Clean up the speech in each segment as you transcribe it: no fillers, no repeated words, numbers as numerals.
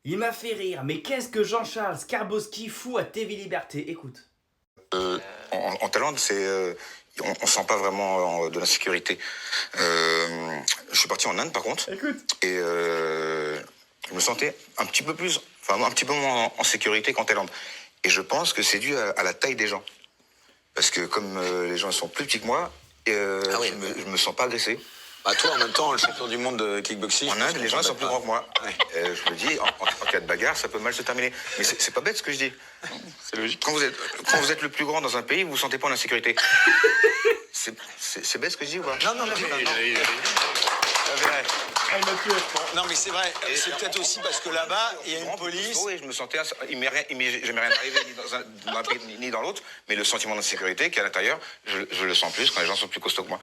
Il m'a fait rire, mais qu'est-ce que Jean-Charles Skarbowski fout à TV Liberté? Écoute. En Thaïlande, on sent pas vraiment de l'insécurité. Je suis parti en Inde, par contre, Écoute. et je me sentais un petit peu plus, enfin un petit peu moins en sécurité qu'en Thaïlande. Et je pense que c'est dû à la taille des gens, parce que comme les gens sont plus petits que moi, Ah oui. je me sens pas agressé. Bah toi, en même temps, le champion du monde de kickboxing. En Inde, les gens sont plus grands que moi. Ouais. Je me dis, en cas de bagarre, ça peut mal se terminer. Mais c'est pas bête ce que je dis. C'est logique. Quand vous êtes le plus grand dans un pays, vous vous sentez pas en insécurité. C'est bête ce que je dis ou pas? Non, mais c'est vrai. Ah, il m'a tué. Non, mais c'est vrai. C'est peut-être aussi parce que là-bas, il y a une police. Oui, je me sentais, il m'est jamais rien arrivé dans un pays ni dans l'autre, mais le sentiment d'insécurité qui est à l'intérieur, je le sens plus quand les gens sont plus costauds que moi.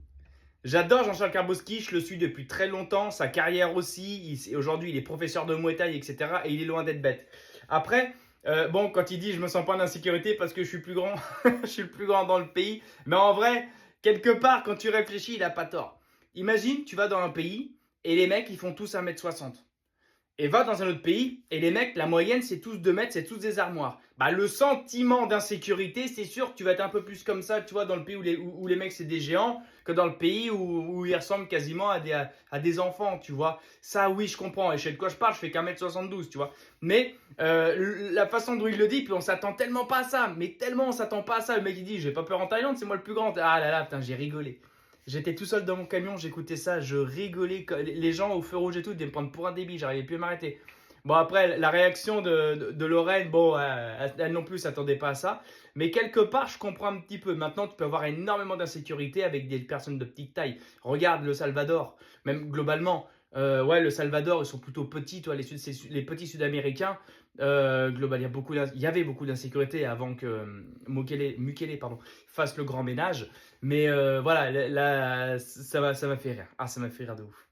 J'adore Jean-Charles Skarbowski, je le suis depuis très longtemps, sa carrière aussi. Aujourd'hui, il est professeur de Muay Thai, etc. Et il est loin d'être bête. Après, bon, quand il dit je me sens pas en insécurité parce que je suis plus grand, je suis le plus grand dans le pays. Mais en vrai, quelque part, quand tu réfléchis, il a pas tort. Imagine, tu vas dans un pays et les mecs, ils font tous 1m60. Et va dans un autre pays, et les mecs, la moyenne, c'est tous 2 mètres, c'est tous des armoires. Bah, le sentiment d'insécurité, c'est sûr que tu vas être un peu plus comme ça, tu vois, dans le pays où les mecs, c'est des géants, que dans le pays où ils ressemblent quasiment à des enfants, tu vois. Ça, oui, je comprends. Et je sais de quoi je parle, je fais qu'1m72, tu vois. Mais la façon dont il le dit, puis on s'attend tellement pas à ça. Mais tellement on s'attend pas à ça. Le mec, il dit, j'ai pas peur en Thaïlande, c'est moi le plus grand. Ah là là, putain, j'ai rigolé. J'étais tout seul dans mon camion, j'écoutais ça, je rigolais. Les gens au feu rouge et tout, ils devaient me prendre pour un débile, j'arrivais plus à m'arrêter. Bon, après, la réaction de Lorraine, bon, elle non plus s'attendait pas à ça. Mais quelque part, je comprends un petit peu. Maintenant, tu peux avoir énormément d'insécurité avec des personnes de petite taille. Regarde le Salvador, même globalement. Ouais, le Salvador, ils sont plutôt petits, toi, les petits Sud-Américains. Global, il y avait beaucoup d'insécurité avant que Mukele pardon, fasse le grand ménage. Mais voilà, là, ça m'a fait rire. Ah, ça m'a fait rire de ouf.